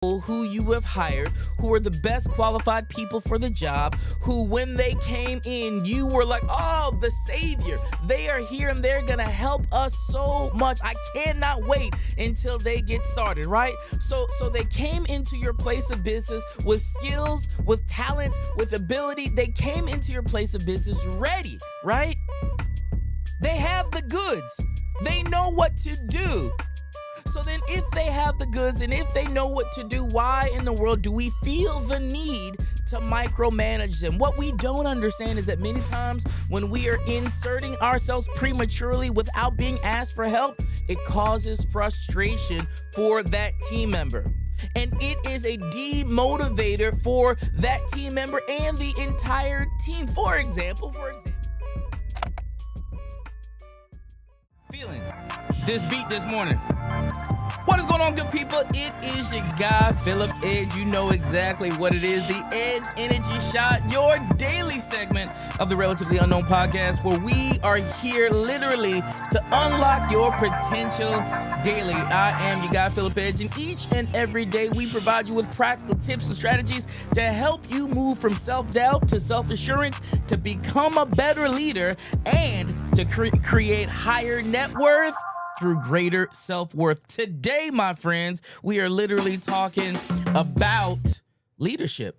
who you have hired, who are the best qualified people for the job, who when they came in, you were like, oh, the savior. They are here and they're gonna help us so much. I cannot wait until they get started, right? So they came into your place of business with skills, with talents, with ability. They came into your place of business ready, right? They have the goods. They know what to do. So then if they have the goods and if they know what to do, why in the world do we feel the need to micromanage them? What we don't understand is that many times when we are inserting ourselves prematurely without being asked for help, it causes frustration for that team member. And it is a demotivator for that team member and the entire team. For example, feeling this beat this morning. What is going on, good people? It is your guy, Philip Edge. You know exactly what it is. The Edge Energy Shot, your daily segment of the Relatively Unknown podcast, where we are here literally to unlock your potential daily. I am your guy, Philip Edge, and each and every day we provide you with practical tips and strategies to help you move from self-doubt to self-assurance, to become a better leader, and to create higher net worth through greater self-worth. Today, my friends, we are literally talking about leadership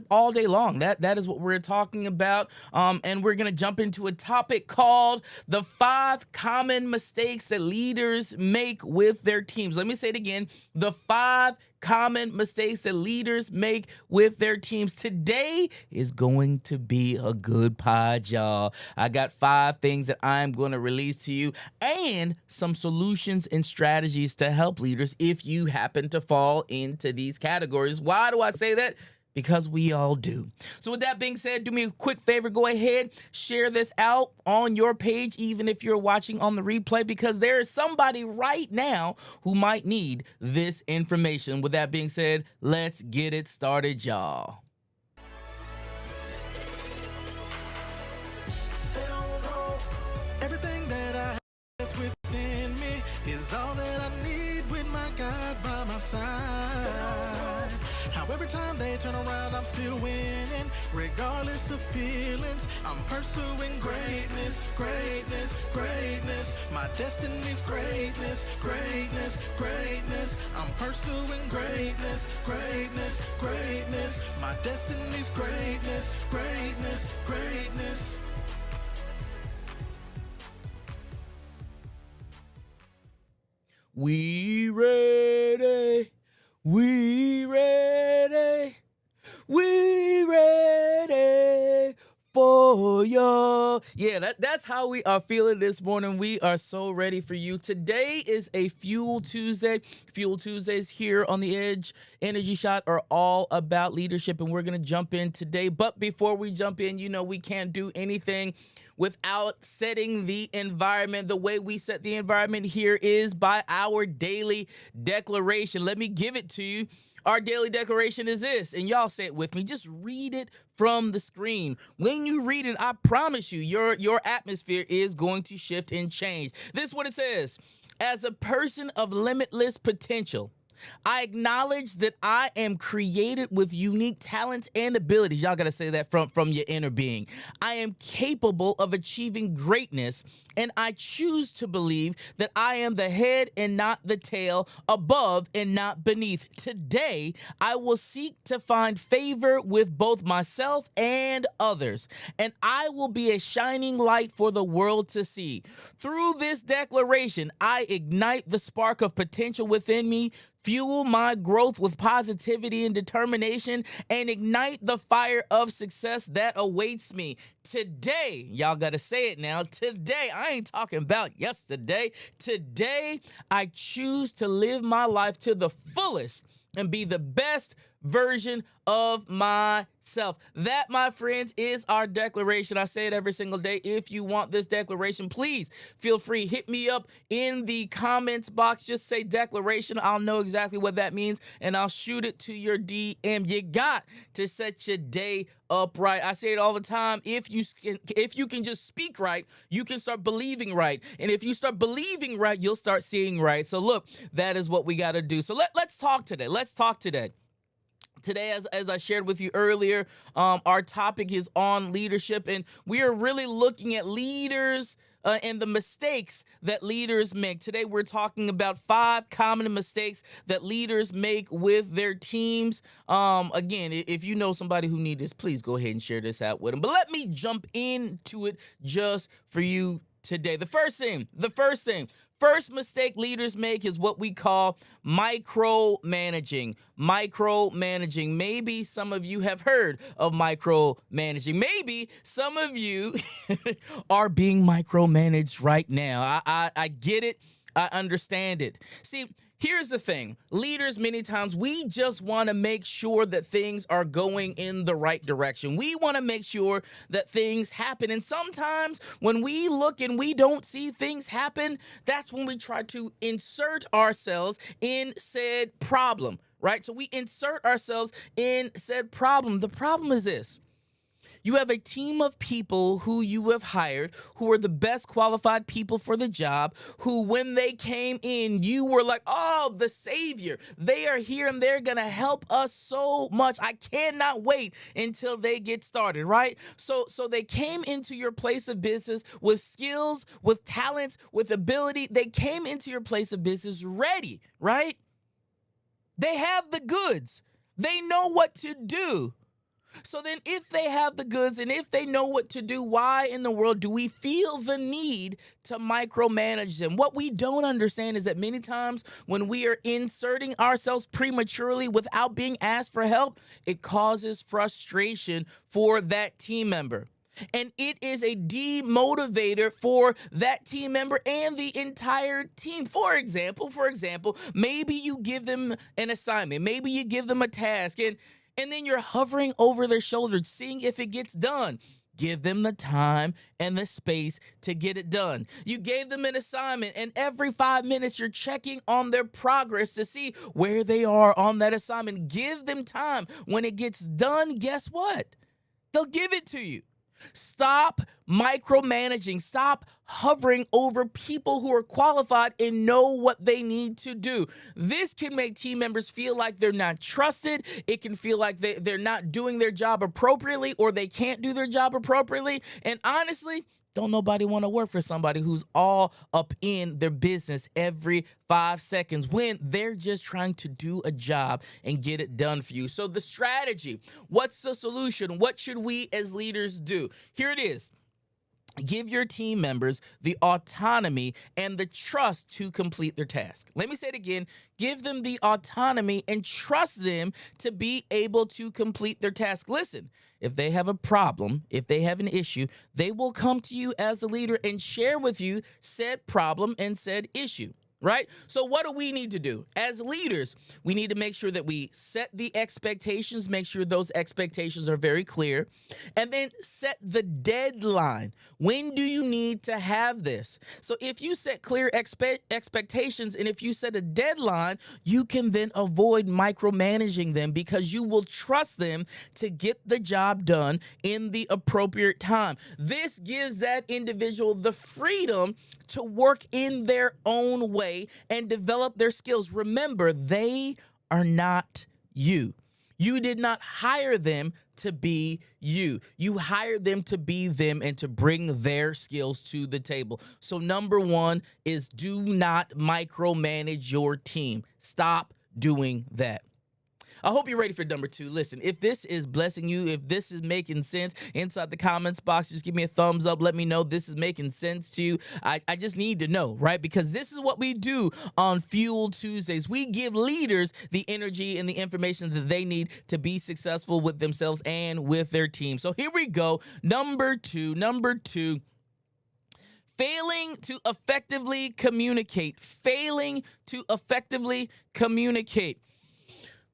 all day long. That is what we're talking about. And we're going to jump into a topic called the 5 common mistakes that leaders make with their teams. Let me say it again. The 5 common mistakes that leaders make with their teams. Today is going to be a good pod, y'all. I got 5 things that I'm going to release to you and some solutions and strategies to help leaders if you happen to fall into these categories. Why do I say that? Because we all do. So with that being said, do me a quick favor. Go ahead, share this out on your page, even if you're watching on the replay, because there is somebody right now who might need this information. With that being said, let's get it started, y'all. Everything that I have within me is all that I need with my God by my side. How every time they turn around, I'm still winning, regardless of feelings. I'm pursuing greatness, greatness, greatness. My destiny's greatness, greatness, greatness. I'm pursuing greatness, greatness, greatness. My destiny's greatness, greatness, greatness. We ready. We ready, we ready for you. Yeah, that's how we are feeling this morning. We are so ready for you. Today is a Fuel Tuesday. Fuel Tuesdays here on the Edge Energy Shot are all about leadership, and we're going to jump in today. But before we jump in, you know we can't do anything without setting the environment. The way we set the environment here is by our daily declaration. Let me give it to you. Our daily declaration is this, and y'all say it with me. Just read it from the screen. When you read it, I promise you, your atmosphere is going to shift and change. This is what it says. As a person of limitless potential, I acknowledge that I am created with unique talents and abilities. Y'all got to say that from your inner being. I am capable of achieving greatness, and I choose to believe that I am the head and not the tail, above and not beneath. Today, I will seek to find favor with both myself and others, and I will be a shining light for the world to see. Through this declaration, I ignite the spark of potential within me, fuel my growth with positivity and determination, and ignite the fire of success that awaits me. Today, y'all gotta say it now. Today, I ain't talking about yesterday. Today, I choose to live my life to the fullest and be the best version of myself. That, my friends, is our declaration. I say it every single day. If you want this declaration, please feel free. Hit me up in the comments box. Just say declaration. I'll know exactly what that means, and I'll shoot it to your DM. You got to set your day up right. I say it all the time. If you can just speak right, you can start believing right. And if you start believing right, you'll start seeing right. So look, that is what we got to do. So let's talk today. Today, as I shared with you earlier, our topic is on leadership, and we are really looking at leaders and the mistakes that leaders make. Today, we're talking about 5 common mistakes that leaders make with their teams. Again, if you know somebody who needs this, please go ahead and share this out with them. But let me jump into it just for you today. The first mistake leaders make is what we call micromanaging. Maybe some of you have heard of micromanaging. Maybe some of you are being micromanaged right now. I get it. I understand it. See, here's the thing. Leaders, many times, we just want to make sure that things are going in the right direction. We want to make sure that things happen. And sometimes when we look and we don't see things happen, that's when we try to insert ourselves in said problem, right? So we insert ourselves in said problem. The problem is this. You have a team of people who you have hired who are the best qualified people for the job, who when they came in, you were like, oh, the savior. They are here and they're going to help us so much. I cannot wait until they get started, right? So they came into your place of business with skills, with talents, with ability. They came into your place of business ready, right? They have the goods. They know what to do. So then if they have the goods and if they know what to do, why in the world do we feel the need to micromanage them? What we don't understand is that many times when we are inserting ourselves prematurely without being asked for help, it causes frustration for that team member. And it is a demotivator for that team member and the entire team. For example, maybe you give them an assignment, maybe you give them a task, and then you're hovering over their shoulders, seeing if it gets done. Give them the time and the space to get it done. You gave them an assignment, and every 5 minutes you're checking on their progress to see where they are on that assignment. Give them time. When it gets done, guess what? They'll give it to you. Stop micromanaging. Stop hovering over people who are qualified and know what they need to do. This can make team members feel like they're not trusted. It can feel like they're not doing their job appropriately, or they can't do their job appropriately. And honestly, don't nobody want to work for somebody who's all up in their business every 5 seconds when they're just trying to do a job and get it done for you. So the strategy, what's the solution? What should we as leaders do? Here it is. Give your team members the autonomy and the trust to complete their task. Let me say it again. Give them the autonomy and trust them to be able to complete their task. Listen, if they have a problem, if they have an issue, they will come to you as a leader and share with you said problem and said issue. Right? So what do we need to do? As leaders, we need to make sure that we set the expectations, make sure those expectations are very clear, and then set the deadline. When do you need to have this? So if you set clear expectations and if you set a deadline, you can then avoid micromanaging them because you will trust them to get the job done in the appropriate time. This gives that individual the freedom to work in their own way and develop their skills. Remember, they are not you. You did not hire them to be you. You hired them to be them and to bring their skills to the table. So number 1 is do not micromanage your team. Stop doing that. I hope you're ready for number 2. Listen, if this is blessing you, if this is making sense, inside the comments box, just give me a thumbs up. Let me know this is making sense to you. I just need to know, right? Because this is what we do on Fuel Tuesdays. We give leaders the energy and the information that they need to be successful with themselves and with their team. So here we go. Number two. Failing to effectively communicate.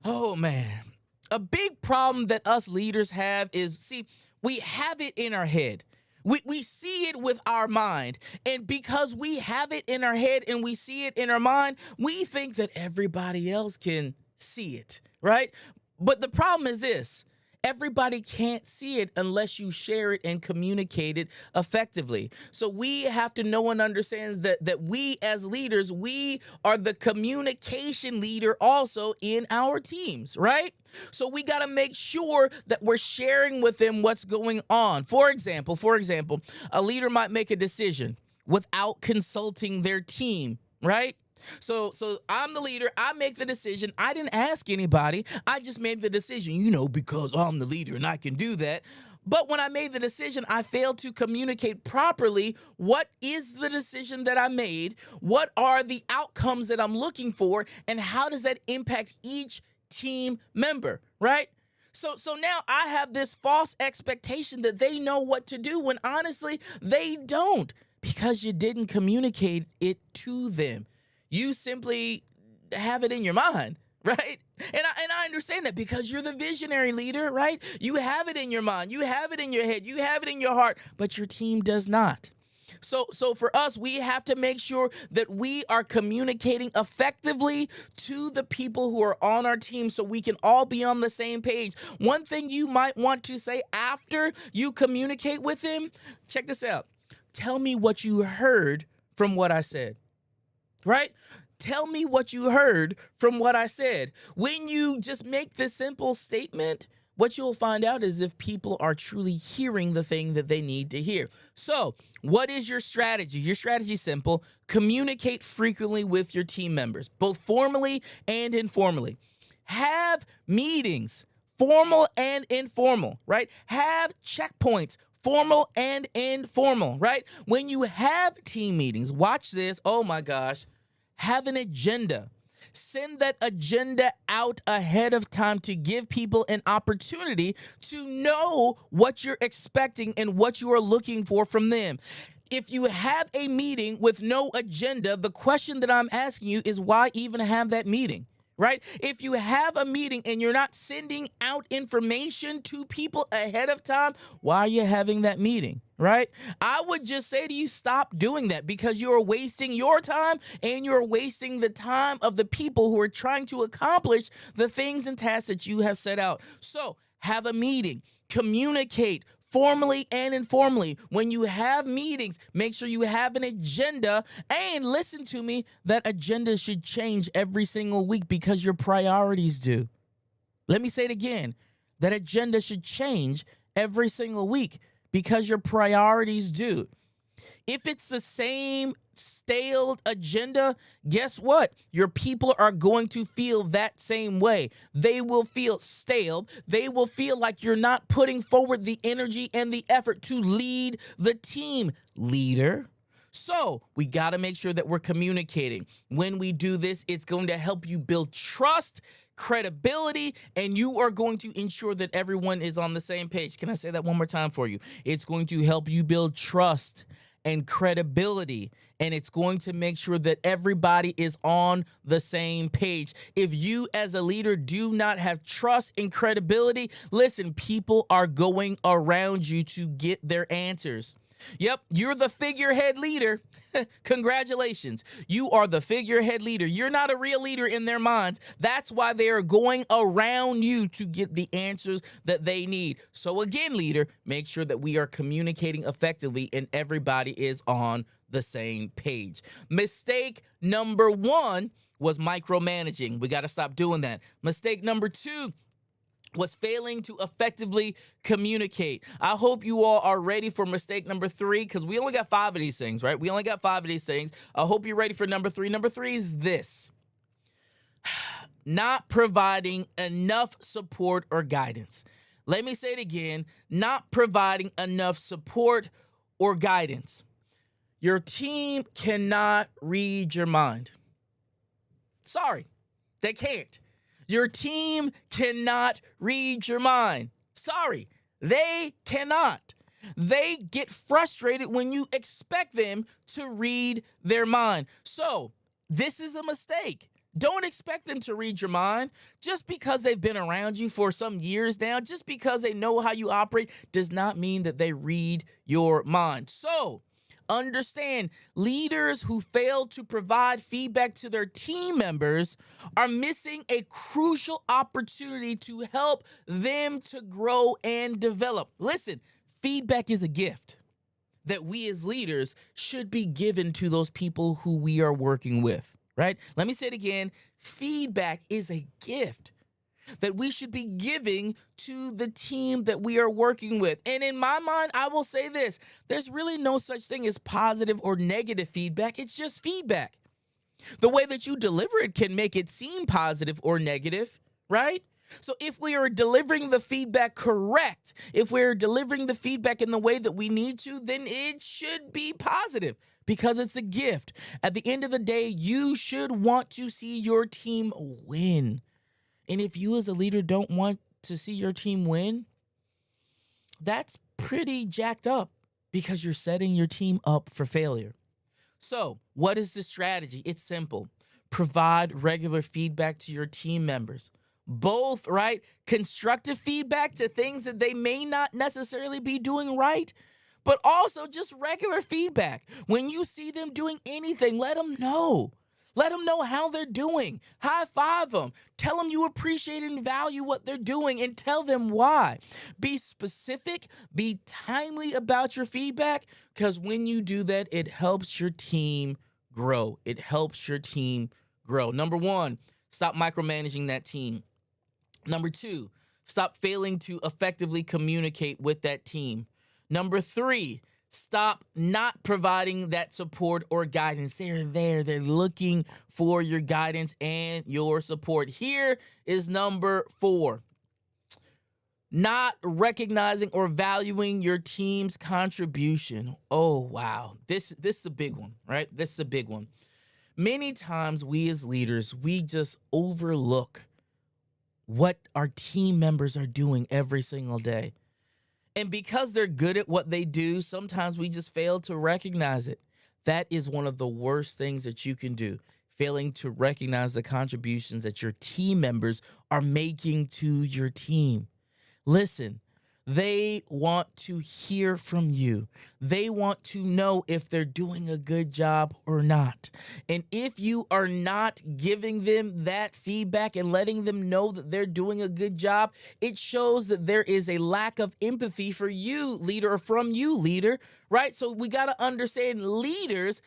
Oh, man. a big problem that us leaders have is, see, we have it in our head. We see it with our mind. And because we have it in our head and we see it in our mind, we think that everybody else can see it, right? But the problem is this. Everybody can't see it unless you share it and communicate it effectively. So we have to know and understand that we as leaders, we are the communication leader also in our teams, right? So we got to make sure that we're sharing with them what's going on. For example, a leader might make a decision without consulting their team, right? So I'm the leader. I make the decision. I didn't ask anybody. I just made the decision, because I'm the leader and I can do that. But when I made the decision, I failed to communicate properly what is the decision that I made, what are the outcomes that I'm looking for, and how does that impact each team member, right? So now I have this false expectation that they know what to do when honestly they don't, because you didn't communicate it to them. You simply have it in your mind, right? And I understand that because you're the visionary leader, right? You have it in your mind, you have it in your head, you have it in your heart, but your team does not. So for us, we have to make sure that we are communicating effectively to the people who are on our team so we can all be on the same page. One thing you might want to say after you communicate with them, check this out. Tell me what you heard from what I said. Right? Tell me what you heard from what I said. When you just make this simple statement, what you'll find out is if people are truly hearing the thing that they need to hear. So, what is your strategy? Your strategy is simple. Communicate frequently with your team members, both formally and informally. Have meetings, formal and informal, right? Have checkpoints, formal and informal, right? When you have team meetings, watch this. Oh my gosh. Have an agenda. Send that agenda out ahead of time to give people an opportunity to know what you're expecting and what you are looking for from them. If you have a meeting with no agenda, the question that I'm asking you is why even have that meeting? Right? If you have a meeting and you're not sending out information to people ahead of time, why are you having that meeting? Right? I would just say to you, stop doing that because you're wasting your time and you're wasting the time of the people who are trying to accomplish the things and tasks that you have set out. So have a meeting, communicate formally and informally. When you have meetings, make sure you have an agenda, and listen to me, that agenda should change every single week because your priorities do. Let me say it again. That agenda should change every single week because your priorities do. If it's the same stale agenda, guess what? Your people are going to feel that same way. They will feel stale. They will feel like you're not putting forward the energy and the effort to lead the team, leader. So we got to make sure that we're communicating. When we do this, it's going to help you build trust, credibility, and you are going to ensure that everyone is on the same page. Can I say that one more time for you? It's going to help you build trust and credibility, and it's going to make sure that everybody is on the same page. If you as a leader do not have trust and credibility, listen, people are going around you to get their answers. Yep, you're the figurehead leader. Congratulations. You are the figurehead leader. You're not a real leader in their minds. That's why they are going around you to get the answers that they need. So again, leader, make sure that we are communicating effectively and everybody is on the same page. Mistake number 1 was micromanaging. We got to stop doing that. Mistake number 2 was failing to effectively communicate. I hope you all are ready for mistake number 3, because we only got 5 of these things, right? We only got 5 of these things. I hope you're ready for number 3. Number 3 is this: not providing enough support or guidance. Let me say it again: not providing enough support or guidance. Your team cannot read your mind. Sorry, they can't. Your team cannot read your mind. Sorry, they cannot. They get frustrated when you expect them to read their mind. So this is a mistake. Don't expect them to read your mind. Just because they've been around you for some years now, just because they know how you operate, does not mean that they read your mind. So, understand, leaders who fail to provide feedback to their team members are missing a crucial opportunity to help them to grow and develop. Listen, feedback is a gift that we as leaders should be given to those people who we are working with, right? Let me say it again. Feedback is a gift that we should be giving to the team that we are working with. And in my mind, I will say this: there's really no such thing as positive or negative feedback. It's just feedback. The way that you deliver it can make it seem positive or negative, right? So if we are delivering the feedback correct, if we're delivering the feedback in the way that we need to, then it should be positive because it's a gift. At the end of the day, you should want to see your team win. And if you as a leader don't want to see your team win, that's pretty jacked up because you're setting your team up for failure. So what is the strategy? It's simple. Provide regular feedback to your team members. Both, right? Constructive feedback to things that they may not necessarily be doing right, but also just regular feedback. When you see them doing anything, let them know. Let them know how they're doing. High five them. Tell them you appreciate and value what they're doing and tell them why. Be specific, be timely about your feedback, because when you do that, it helps your team grow. It helps your team grow. Number one, stop micromanaging that team. Number two, stop failing to effectively communicate with that team. Number three, stop not providing that support or guidance. They're there. They're looking for your guidance and your support. Here is number four. Not recognizing or valuing your team's contribution. Oh, wow. This is a big one, right? This is a big one. Many times we as leaders, we just overlook what our team members are doing every single day. And because they're good at what they do, sometimes we just fail to recognize it. That is one of the worst things that you can do, failing to recognize the contributions that your team members are making to your team. Listen, they want to hear from you. They want to know if they're doing a good job or not. And if you are not giving them that feedback and letting them know that they're doing a good job, it shows that there is a lack of empathy for you, leader, or from you, leader, right? So we got to understand leaders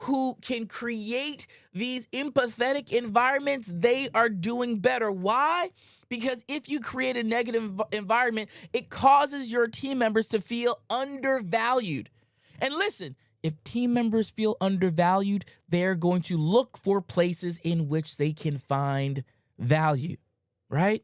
who can create these empathetic environments, they are doing better. Why? Because if you create a negative environment, it causes your team members to feel undervalued. And listen, if team members feel undervalued, they're going to look for places in which they can find value, right?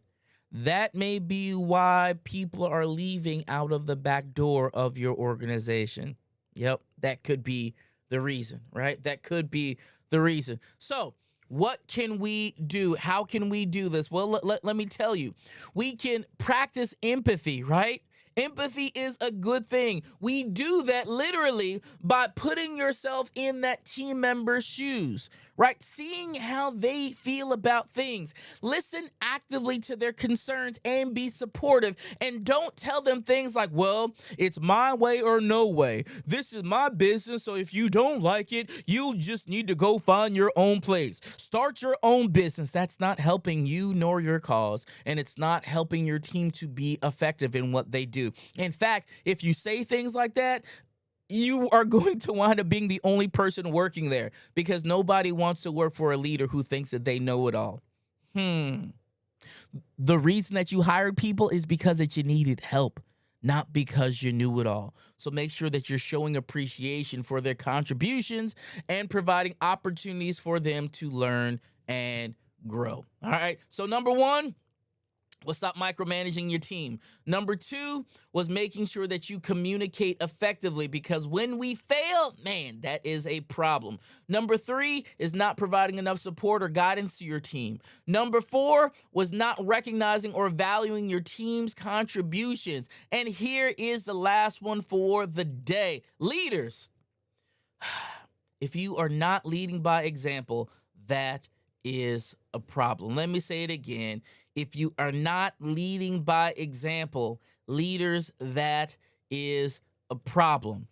That may be why people are leaving out of the back door of your organization. Yep, that could be the reason, right? That could be the reason. So, what can we do? How can we do this? Well, let me tell you. We can practice empathy, right? Empathy is a good thing. We do that literally by putting yourself in that team member's shoes, right? Seeing how they feel about things. Listen actively to their concerns and be supportive. And don't tell them things like, well, it's my way or no way. This is my business, so if you don't like it, you just need to go find your own place. Start your own business. That's not helping you nor your cause, and it's not helping your team to be effective in what they do. In fact, if you say things like that, you are going to wind up being the only person working there because nobody wants to work for a leader who thinks that they know it all. The reason that you hired people is because that you needed help, not because you knew it all. So make sure that you're showing appreciation for their contributions and providing opportunities for them to learn and grow. All right. So number one was stop micromanaging your team. Number two was making sure that you communicate effectively, because when we fail, man, that is a problem. Number three is not providing enough support or guidance to your team. Number four was not recognizing or valuing your team's contributions. And here is the last one for the day. Leaders, if you are not leading by example, that is a problem. Let me say it again. If you are not leading by example, leaders, that is a problem.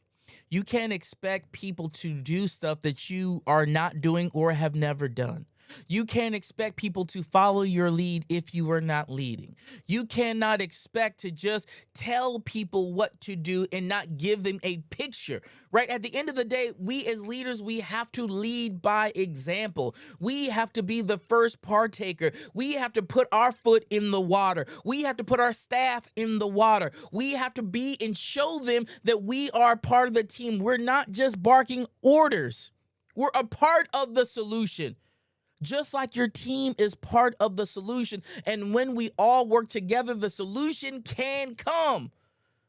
You can't expect people to do stuff that you are not doing or have never done. You can't expect people to follow your lead if you are not leading. You cannot expect to just tell people what to do and not give them a picture, right? At the end of the day, we as leaders, we have to lead by example. We have to be the first partaker. We have to put our foot in the water. We have to put our staff in the water. We have to be and show them that we are part of the team. We're not just barking orders. We're a part of the solution. Just like your team is part of the solution. And when we all work together, the solution can come.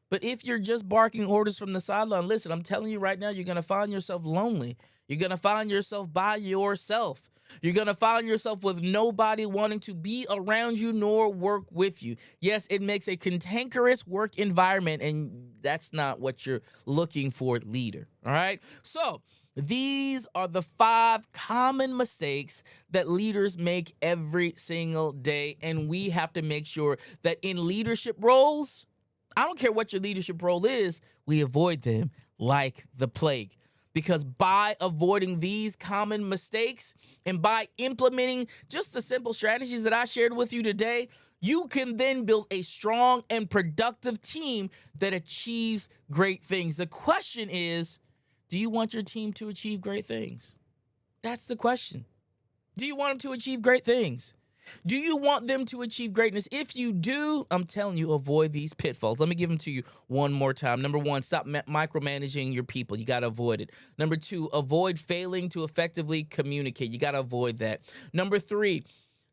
But if you're just barking orders from the sideline, listen, I'm telling you right now, you're going to find yourself lonely. You're going to find yourself by yourself. You're going to find yourself with nobody wanting to be around you nor work with you. Yes, it makes a cantankerous work environment, and that's not what you're looking for, leader. All right? So these are the 5 common mistakes that leaders make every single day, and we have to make sure that in leadership roles, I don't care what your leadership role is, we avoid them like the plague. Because by avoiding these common mistakes and by implementing just the simple strategies that I shared with you today, you can then build a strong and productive team that achieves great things. The question is, do you want your team to achieve great things? That's the question. Do you want them to achieve great things? Do you want them to achieve greatness? If you do, I'm telling you, avoid these pitfalls. Let me give them to you one more time. Number 1, stop micromanaging your people. You got to avoid it. Number 2, avoid failing to effectively communicate. You got to avoid that. Number 3,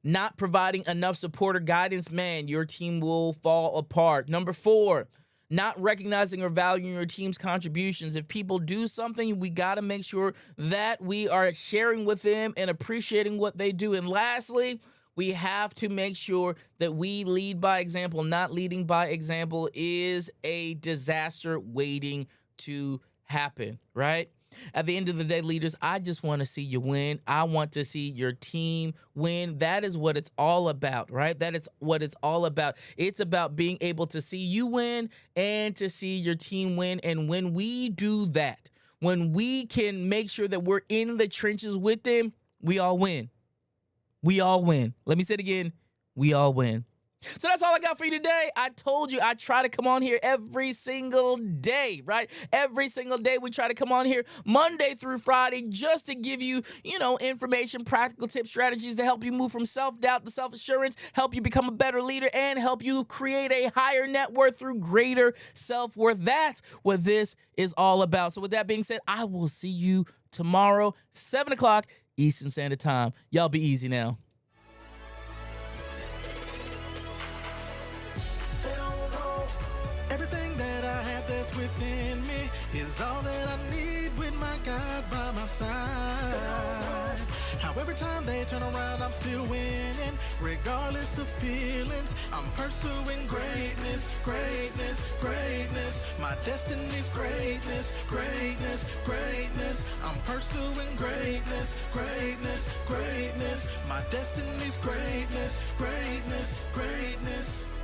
not providing enough support or guidance. Man, your team will fall apart. Number 4, not recognizing or valuing your team's contributions. If people do something, we got to make sure that we are sharing with them and appreciating what they do. And lastly, we have to make sure that we lead by example. Not leading by example is a disaster waiting to happen, right? At the end of the day, leaders, I just want to see you win. I want to see your team win. That is what it's all about, right? That is what it's all about. It's about being able to see you win and to see your team win. And when we do that, when we can make sure that we're in the trenches with them, we all win. We all win. Let me say it again. We all win. So that's all I got for you today. I told you I try to come on here every single day, right? Every single day we try to come on here Monday through Friday just to give you, information, practical tips, strategies to help you move from self-doubt to self-assurance, help you become a better leader, and help you create a higher net worth through greater self-worth. That's what this is all about. So with that being said, I will see you tomorrow, 7 o'clock Eastern Standard Time. Y'all be easy now. Everything that I have that's within me is all that I need with my God by my side. How every time they turn around, I'm still winning. Regardless of feelings, I'm pursuing greatness, greatness, greatness. My destiny's greatness, greatness, greatness. I'm pursuing greatness, greatness, greatness. My destiny's greatness, greatness, greatness.